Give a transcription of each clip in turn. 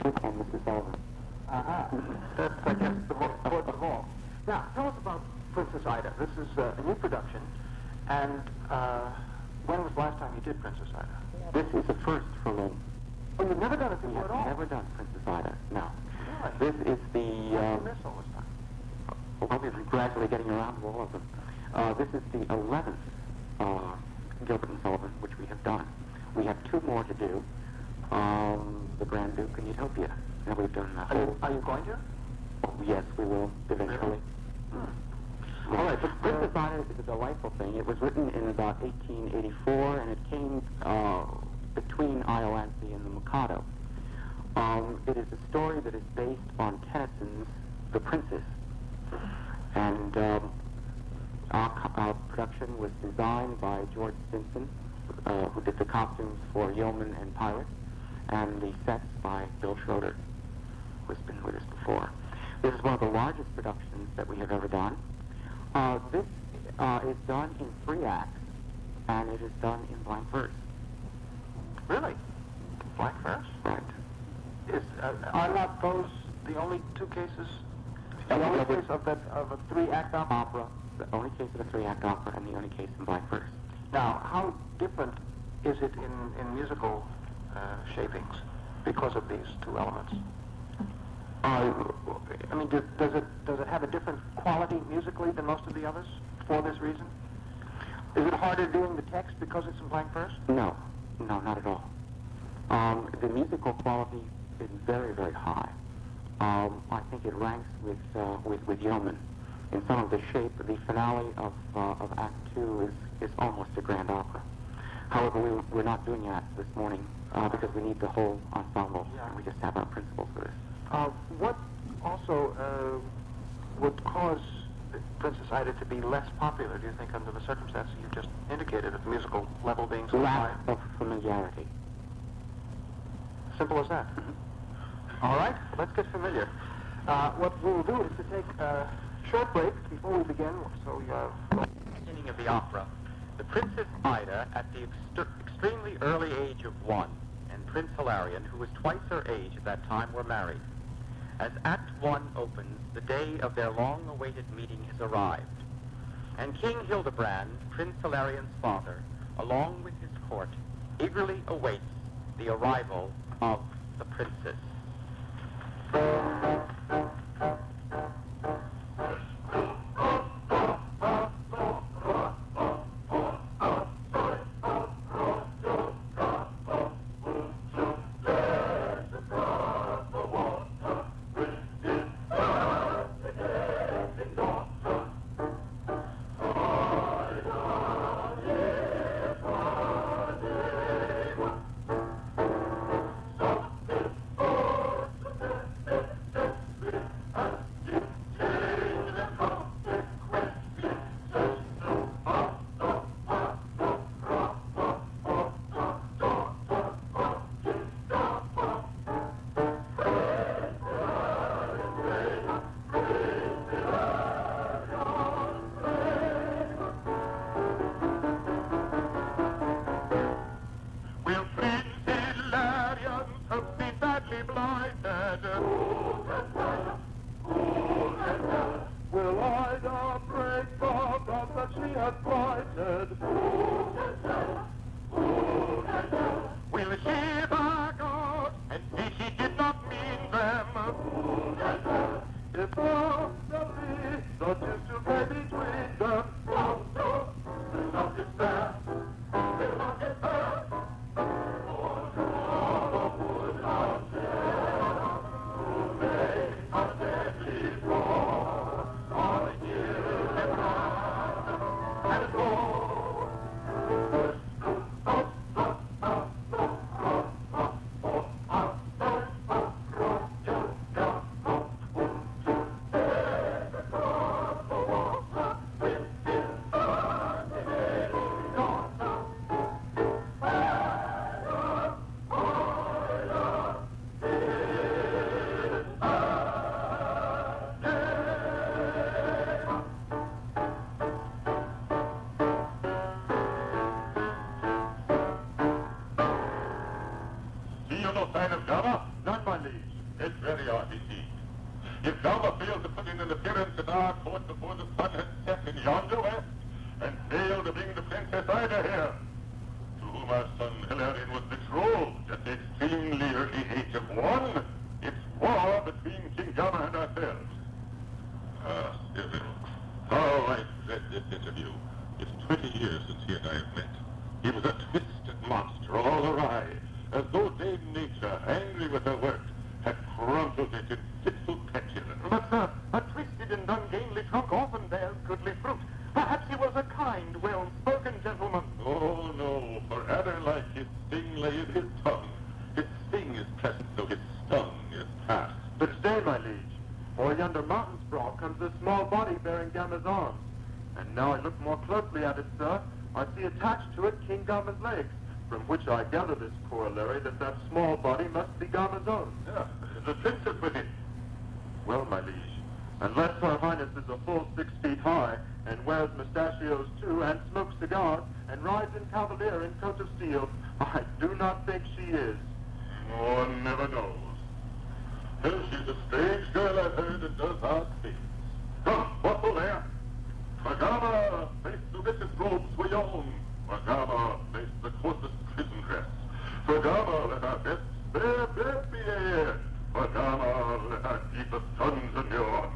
and Mrs. Sullivan. That's, I guess, the most important of all. Now, tell us about Princess Ida. This is a new production, and when was the last time you did Princess Ida? This is the first for LOOM. Oh, you've never done it before at all? Never done Princess Ida, no. Really? This is the... What's the miss all this time? Well, we're gradually getting around to all of them. This is the 11th Gilbert and Sullivan, which we have done. We have 2 more to do. The Grand Duke and Utopia. And we've done that. Are you going to? Oh, yes, we will eventually. All right, but Princess Ida is a delightful thing. It was written in about 1884, and it came between Iolanthe and the Mikado. It is a story that is based on Tennyson's The Princess. And our production was designed by George Stinson, who did the costumes for Yeoman and Pirate, and the sets by Bill Schroeder, who's been with us before. This is one of the largest productions that we have ever done. This is done in 3 acts, and it is done in blank verse. Really? Blank verse? Right. Are not those the only 2 cases? The only case of a 3-act opera? The only case of a 3-act opera, and the only case in blank verse. Now, how different is it in musical shapings because of these 2 elements? I mean, does it have a different quality musically than most of the others for this reason? Is it harder doing the text because it's in blank verse? No, not at all. The musical quality is very, very high. I think it ranks with Yeoman. In some of the shape, the finale of Act 2 is almost a grand opera. However, we're not doing that this morning because we need the whole ensemble. Yeah. And we just have our principals for this. What also would cause Princess Ida to be less popular, do you think, under the circumstances you just indicated, of the musical level being so high? Lack of familiarity. Simple as that. All right, let's get familiar. What we'll do is to take a short break before we begin. So Beginning of the opera, the Princess Ida, at the extremely early age of 1, and Prince Hilarion, who was twice her age at that time, were married. As Act 1 opens, the day of their long-awaited meeting has arrived, and King Hildebrand, Prince Hilarion's father, along with his court, eagerly awaits the arrival of the princess. Will Ida break the love that she has plighted? Will she back out and see she did not mean them? If love shall be not used to play between them, there's not despair, there's not despair. See you no sign of Java? None, my liege. It's very odd indeed. If Galba failed to put in an appearance at our court before the sun had set in yonder west, and failed to bring the Princess Ida here, to whom our son Hilarion was betrothed at the extremely early age of 1, it's war between King Galba and ourselves. Cyril, how I dread this interview. It's 20 years since he and I have met. He was a twisted monster, all awry, as though Dame Nature, angry with her work, had crumpled it in fitful petulance. But, sir, a twisted and ungainly trunk often bears goodly fruit. Perhaps he was a kind, well-spoken gentleman. Oh, no, for rather like his sting lay in his tongue. His sting is present, though his stung is past. But stay, my liege, for yonder mountain's brow comes a small body bearing Gama's arms. And now I look more closely at it, sir, I see attached to it King Gama's legs, from which I gather this corollary that that small body must be Gama's own. Yeah, the princess with him. Well, my liege, unless her highness is a full 6 feet high, and wears mustachios too, and smokes cigars, and rides in cavalier in coat of steel, I do not think she is. One never knows. Well, she's a strange girl, I've heard, and does odd things. Come, what's there? Magama, face the richest robes we own. Magama, face the coarsest prison dress. Magama, let our best spare bed be aired. Magama, let our deepest dungeon yawn.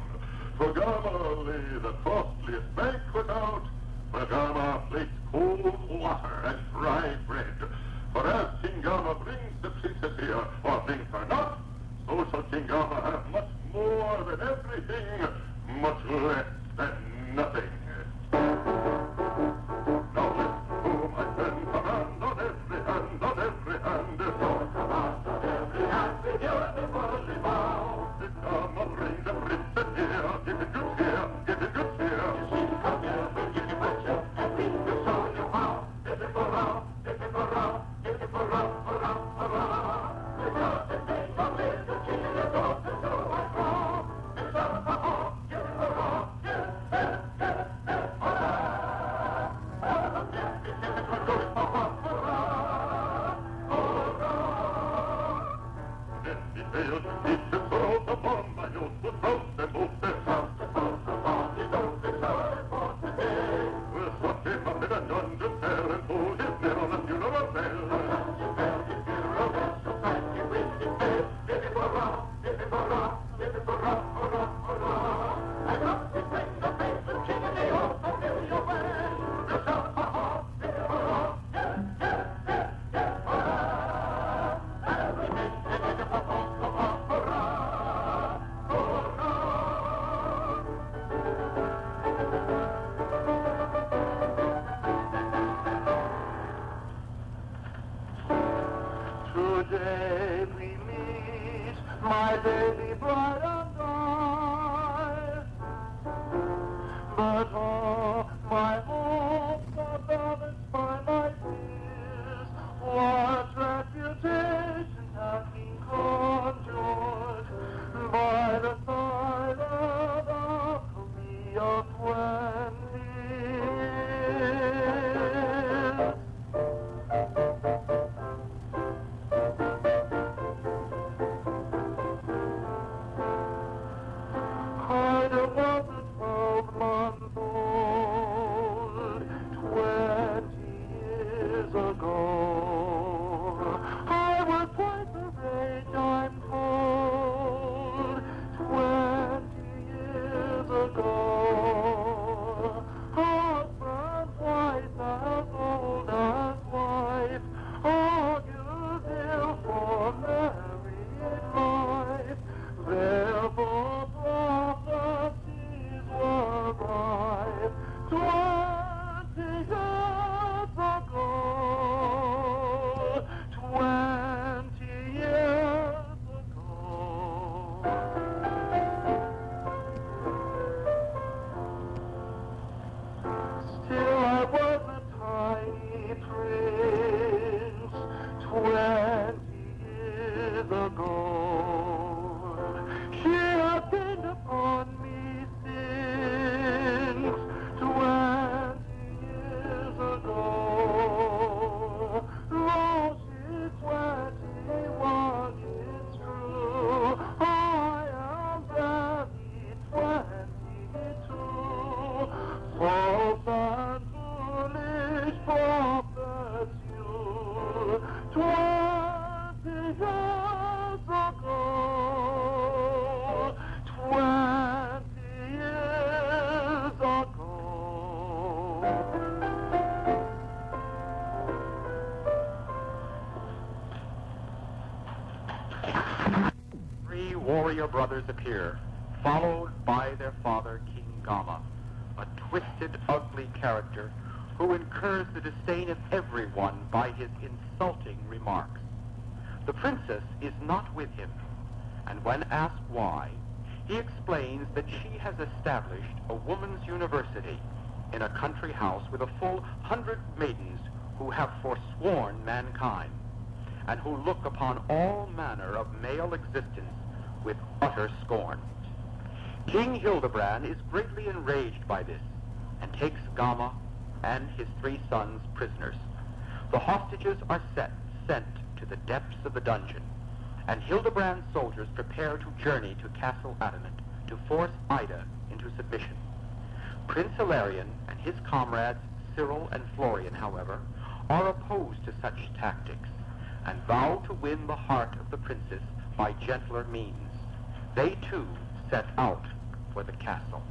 Magama, lay the costliest banquet out. Magama, place cold water and dry bread. For as King Gama brings the princess here, or brings her not, so shall King Gama have much more than everything, much less than nothing. Now listen to my friend, command on every hand, on every hand. Command on every hand, with you and the worldly bow. King Gama bring the princess here, give it good cheer, give it good cheer. You see, come here, we'll give you pleasure, and we will show you how. If it for round, if it for round, if it for round, for round, for round. Because the name of little king and your daughter, so I call. It's up for all, give it for all, give it, give it, give it, for all. If it were good for all, for all, for all. Then he failed to keep his throat upon my nose, was roast and moved their house. The throat upon his nose, the sorry for today. We'll swap him up in a dungeon cell and hold his nail on a funeral bell. A dungeon bell, his funeral bell, so thank you with his bell. If it were wrong, if it were wrong, if it were wrong, for wrong, for wrong. I got his face, the face of king and the old familiar way. The shout for all, if it were wrong, yes, yes, yes, yes, for wrong. Everything, and if it were wrong, for wrong, for wrong, for wrong. Today we meet, my baby bride and I. But all my hopes are balanced by my fears. What reputation has been conjured by the side of alchemy of 20 years? Ida was a 12-month old 20 years ago. I was twice her age, I'm told, 20 years ago. Husband, wife, as old as wife, augurs ill for married life. Therefore prophecies were rife 20 years ago. 20 years ago. Still I was a tiny prince 20 years ago. She has gained upon me since 20 years ago. Though she's 21, it's true, warrior brothers appear, followed by their father, King Gama, a twisted, ugly character who incurs the disdain of everyone by his insulting remarks. The princess is not with him, and when asked why, he explains that she has established a woman's university in a country house with a full 100 maidens who have forsworn mankind, and who look upon all manner of male existence with utter scorn. King Hildebrand is greatly enraged by this, and takes Gama and his 3 sons prisoners. The hostages are sent to the depths of the dungeon, and Hildebrand's soldiers prepare to journey to Castle Adamant to force Ida into submission. Prince Hilarion and his comrades Cyril and Florian, however, are opposed to such tactics, and vow to win the heart of the princess by gentler means. They too set out for the castle.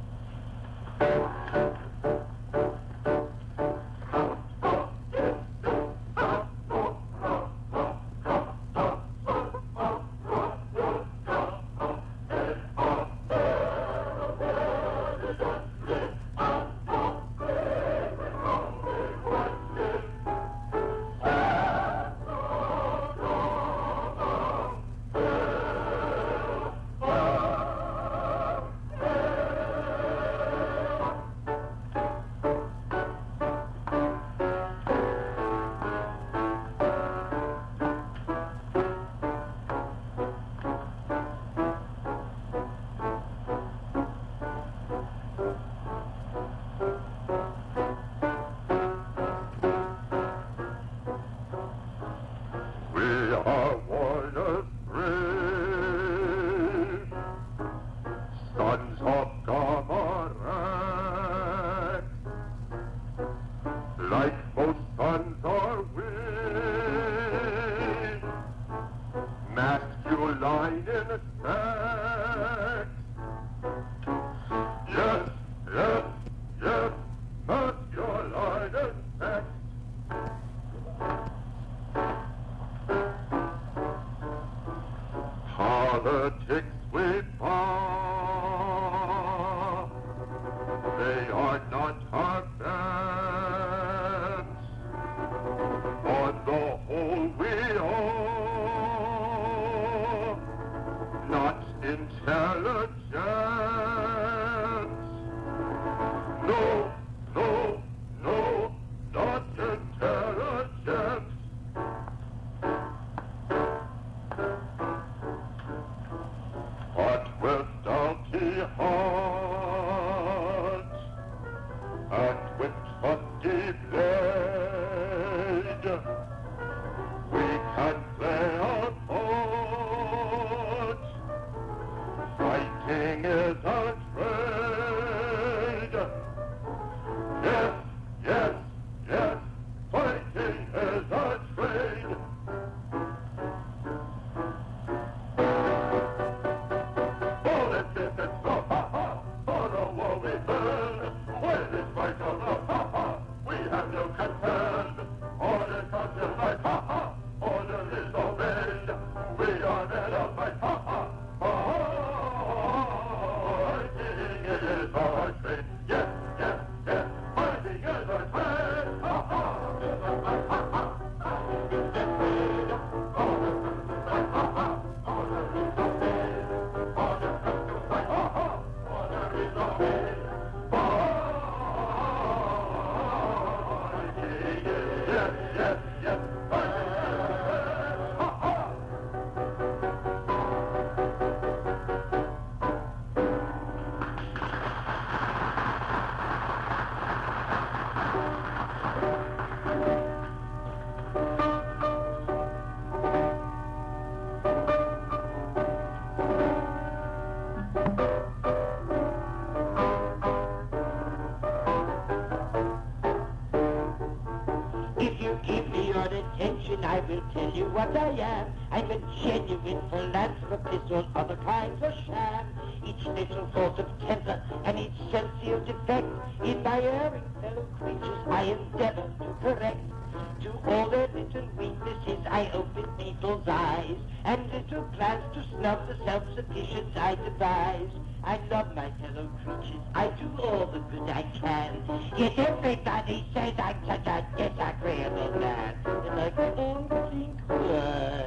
I will tell you what I am. I'm a genuine philanthropist, all other kinds are sham. Each little thought of temper and each sincere defect in my erring fellow creatures I endeavor to correct. To all their little weaknesses I open people's eyes, and little plans to snub the self-sufficient I devise. I love my fellow creatures, I do all the good I can. Yet everybody says I'm such a disagreeable man, and I can't think why.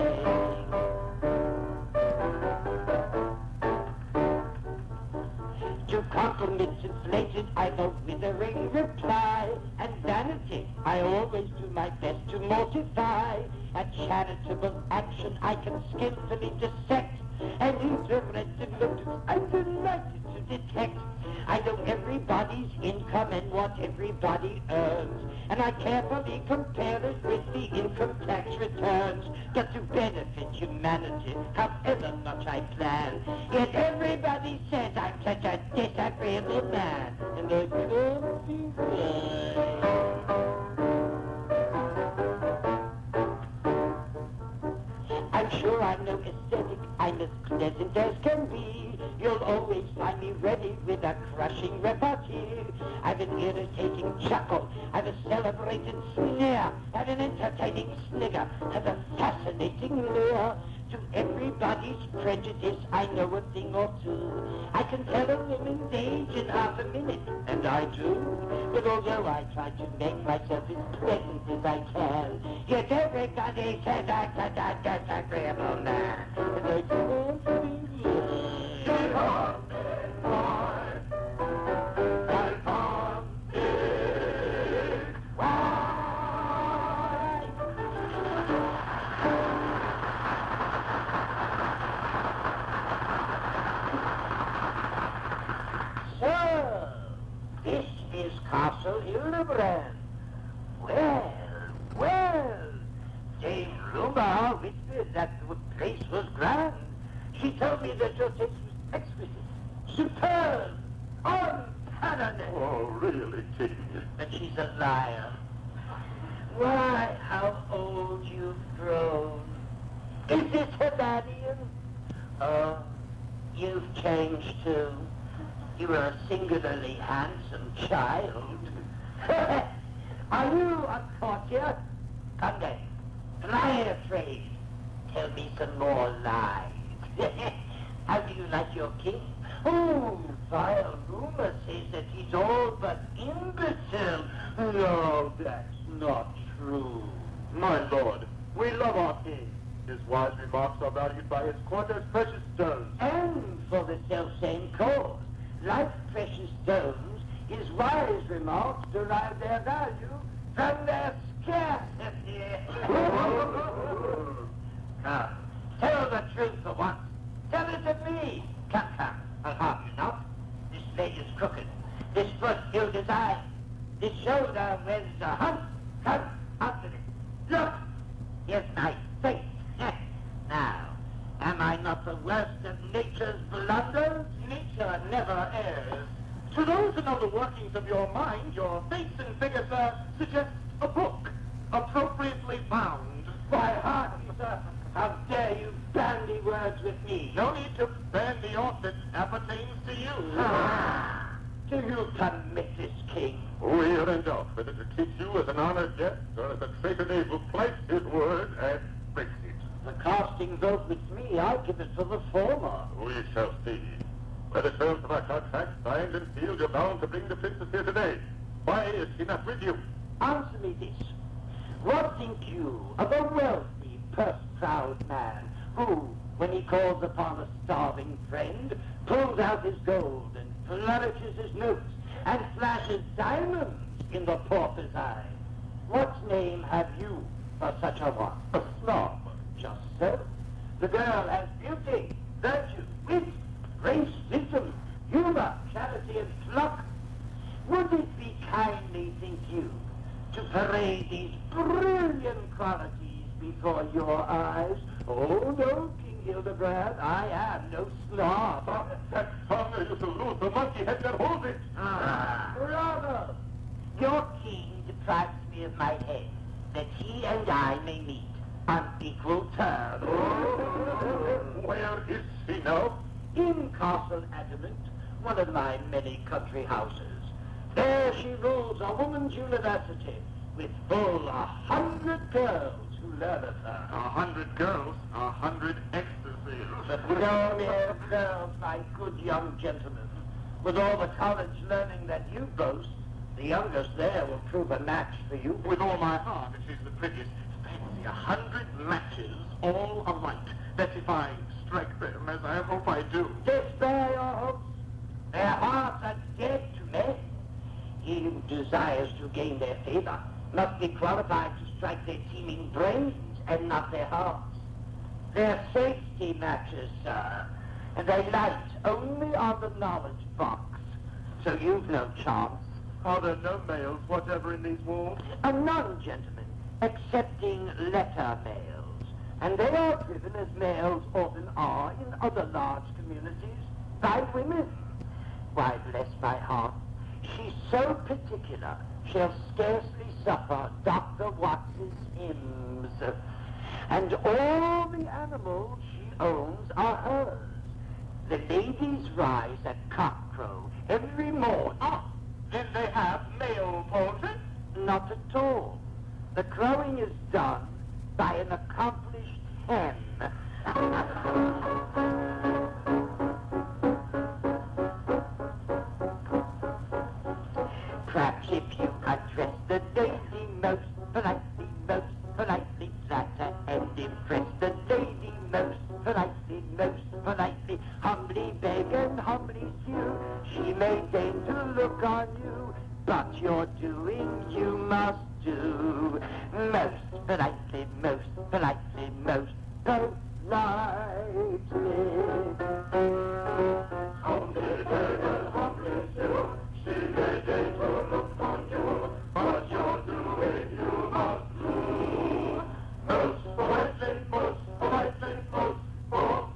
To compliments inflated, I've a withering reply, and vanity I always do my best to mortify. A charitable action I can skillfully dissect, and interpretive motives I'm delighted to detect. I know everybody's income and what everybody earns, and I carefully compare it with the income tax returns, just to benefit humanity, however much I plan. Yet everybody says I'm such a disagreeable man, and I can't see why. I'm sure I'm no ascetic, I'm as pleasant as can be. You'll always find me ready with a crushing repartee. I've an irritating chuckle, I've a celebrated sneer, and an entertaining snigger, and a fascinating leer. To everybody's prejudice, I know a thing or two. I can tell a woman's age in half a minute, and I do. But although I try to make myself as pleasant as I can, yet everybody says I'm such a disagreeable man, and I can't believe it. Castle Hildebrand. Well, Dame Rumor whispered that the place was grand. She told me that your taste was exquisite, superb, unparalleled. Oh, really, King? But she's a liar. Why, how old you've grown. Is this Hebadian? Oh, you've changed too. You were a singularly handsome child. Are you a courtier? Come then, fly afraid. Tell me some more lies. How do you like your king? Oh, vile rumor says that he's all but imbecile. No, that's not true. My lord, we love our king. His wise remarks are valued by his court as precious stones. And for the self-same cause. Like precious stones, his wise remarks derive their value from their scarcity. Come, tell the truth for once. Tell it to me. Come, I'll harm you not. This leg is crooked. This foot ill designed. This shoulder wears a hump. Come, out with it. Look, here's my face. Now, am I not the worst of nature's blunders? Nature never errs. To those who know the workings of your mind, your face and figure, sir, suggest a book, appropriately bound. Why, hardly, sir. How dare you bandy words with me? No need to bandy off, it appertains to you. Do you permit this, king? We are in doubt whether to treat you as an honored guest or as a traitor knave who plights his word and breaks it. The casting vote with me, I'll give it for the former. We shall see. By the terms of our contract, signed and sealed, you're bound to bring the princess here today. Why is she not with you? Answer me this. What think you of a wealthy, purse-proud man who, when he calls upon a starving friend, pulls out his gold and flourishes his notes and flashes diamonds in the pauper's eye? What name have you for such a one? A snob. Just so. The girl has beauty, virtue, wit, grace, wisdom, humor, charity, and pluck. Would it be kindly, think you, to parade these brilliant qualities before your eyes? Oh, no, King Hildebrand, I am no snob. That tongue is to lose the monkey head that holds it. Bravo! Your king deprives me of my head, that he and I may meet on equal terms. Where is she now? In Castle Adamant, one of my many country houses. There she rules a woman's university, with full 100 girls who learn of her. 100 girls, 100 ecstasies. No mere girls, my good young gentleman. With all the college learning that you boast, the youngest there will prove a match for you. With all my heart, she's the prettiest. Fancy 100 matches, all alike. That if I strike them, as I hope I do. Despair your hopes. Their hearts are dead to men. He who desires to gain their favor must be qualified to strike their teeming brains and not their hearts. They're safety matches, sir, and they light only on the knowledge box. So you've no chance. Are there no males whatever in these walls? None, gentlemen, excepting letter males. And they are driven, as males often are in other large communities, by women. Why, bless my heart, she's so particular, she'll scarcely suffer Dr. Watts's hymns. And all the animals she owns are hers. The ladies rise at cockcrow every morning. Ah, then they have male poultry? Not at all. The crowing is done by an accomplished hen. Perhaps if you address the lady most politely, flatter and impress the lady most politely, humbly beg and humbly sue, she may deign to look on you, but your doing you must do. Most politely, most politely, most politely. Humbly beg and humbly sue, she may deign to look on you, but your doing you must do. Most politely, most politely, most politely.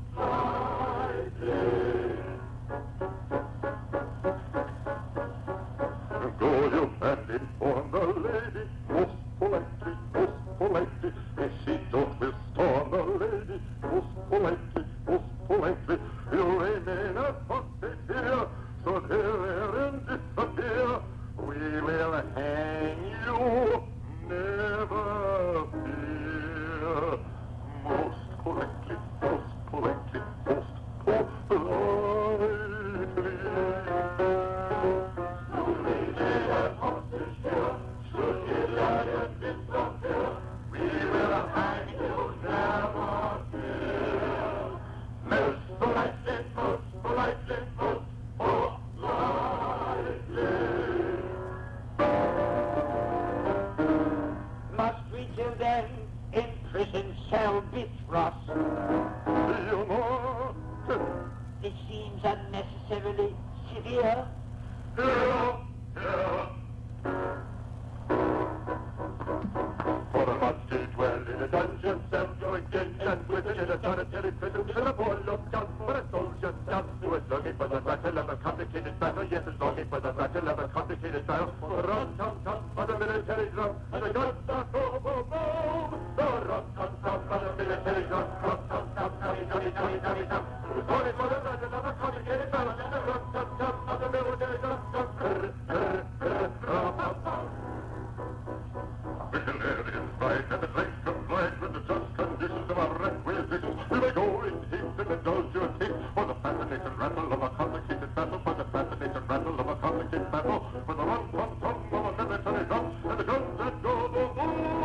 Go you and inform the lady, most politely, if she don't restore the lady, most politely, you remain a puppet here, so there and disappear, we will hang you, never fear. Most politely, most politely, most politely. Must we till then in prison cell bifrost? It seems unnecessarily severe. For a month to dwell in a dungeon cell, going in and within in a solitary prison, till a boy looked down for a soldier's cell, who was longing for the rattle of a complicated battle, yes, is longing for the rattle of a complicated battle. Rum-tum-tum on the military drum, and the guns start boom-boom-boom. The rum-tum-tum on the military drum, rum-tum-tum, tummy-tummy-tummy-tummy-tum. Who was longing for the rattle of a complicated battle, and the rum-tum-tum on the military drum, rum-tum-tum. Victorian fight and the place complied with the just conditions of our requisitions. We may go in haste and indulge your taste for the fascinating rattle of a complicated battle, for the fascinating rattle of a complicated battle, for the rum-tum-tum of a military drum, and the guns that go boom-boom.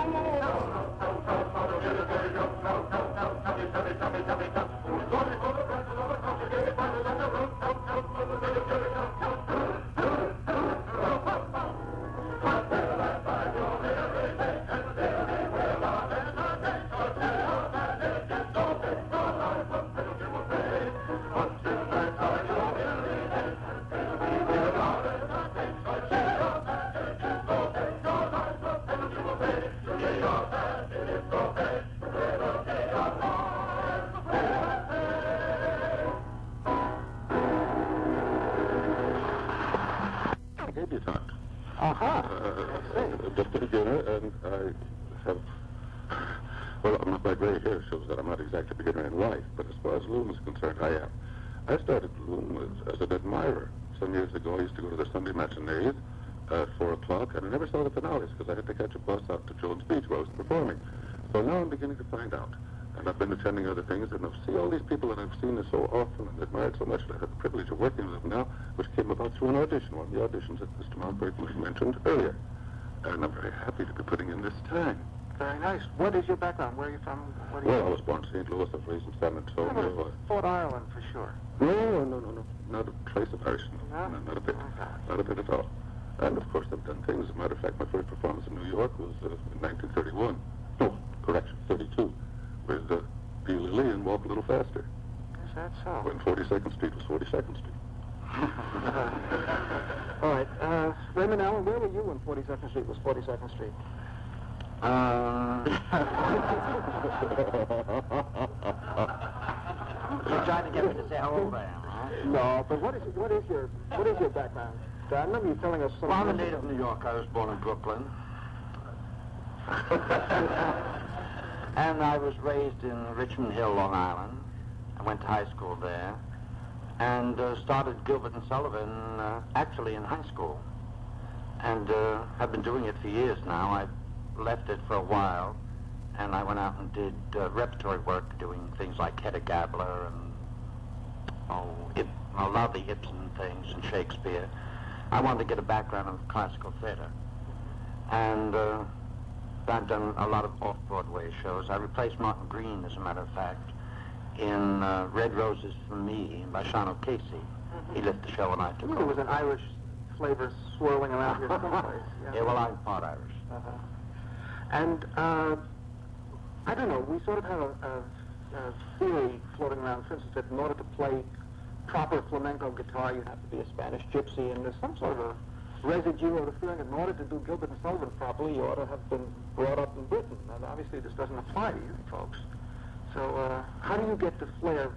Tum-tum-tum on the military drum, tum-tum-tum, tummy-tummy-tummy-tummy-tum. Who's longing for the rattle of a complicated battle, and the rum-tum-tum on the military drum, tum-tum-tum. Debutante. Just a beginner, and I have, well, my gray hair shows that I'm not exactly a beginner in life, but as far as LOOM is concerned, I am. I started LOOM as an admirer. Some years ago, I used to go to the Sunday matinees, at 4 o'clock, and I never saw the finales because I had to catch a bus out to Jones Beach where I was performing. So now I'm beginning to find out. And I've been attending other things, and I see all these people that I've seen so often and admired so much that I have the privilege of working with them now, which came about through an audition, one of the auditions that Mr. Montberg mentioned earlier. And I'm very happy to be putting in this time. Very nice. What is your background? Where are you from? What Well, I was born in St. Louis. I was raised in San Antonio. Fort Ireland, for sure. No. Not a trace of Irish. No? Not a bit. Okay. Not a bit at all. And, of course, I've done things. As a matter of fact, my first performance in New York was in 1931. No, correction, 32. With P. Lilly and Walk a Little Faster. Is that so? When 42nd Street was 42nd Street. All right. Raymond Allen, where were you when 42nd Street was 42nd Street? You're trying to get me to say how old I am, huh? No, but what is your background? I remember you telling us something. Well, I'm a native of New York. I was born in Brooklyn. And I was raised in Richmond Hill, Long Island. I went to high school there. And started Gilbert and Sullivan actually in high school. And have been doing it for years now. I left it for a while. And I went out and did repertory work, doing things like Hedda Gabler and a lot of the Ibsen things and Shakespeare. I wanted to get a background in classical theater. And I've done a lot of off-Broadway shows. I replaced Martin Green, as a matter of fact, in Red Roses for Me by Sean O'Casey. Mm-hmm. He left the show and I took over. There was an Irish flavor swirling around here someplace. Yeah, well, I'm part Irish. Uh-huh. And I don't know, we sort of have a theory floating around, for instance, that in order to play proper flamenco guitar, you have to be a Spanish gypsy, and there's some sort of a residue of the feeling that in order to do Gilbert and Sullivan properly, you ought to have been brought up in Britain. And obviously this doesn't apply to you folks. So how do you get the flair,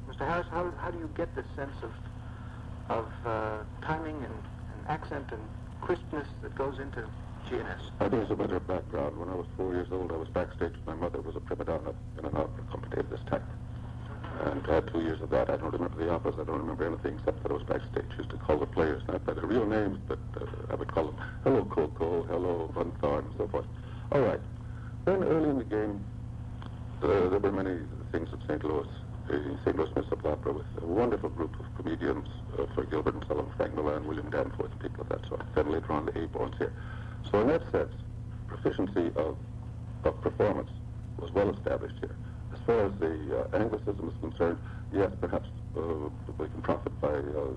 Mr. Harris, how do you get the sense of timing and accent and crispness that goes into GNS? I think it's a matter of background. When I was 4 years old, I was backstage with my mother, who was a prima donna in an opera company of this type. And I had 2 years of that. I don't remember the operas. I don't remember anything except that I was backstage. I used to call the players, not by their real names, but I would call them, hello, Coco, hello, Van Thorn, and so forth. All right. Then early in the game, there were many things at St. Louis. The St. Louis Municipal Opera with a wonderful group of comedians for Gilbert and Sullivan, Frank Milan, William Danforth, and people of that sort. Then later on, the A-Bones here. So in that sense, proficiency of performance was well established here. As far as the Anglicism is concerned, yes, perhaps we can profit by the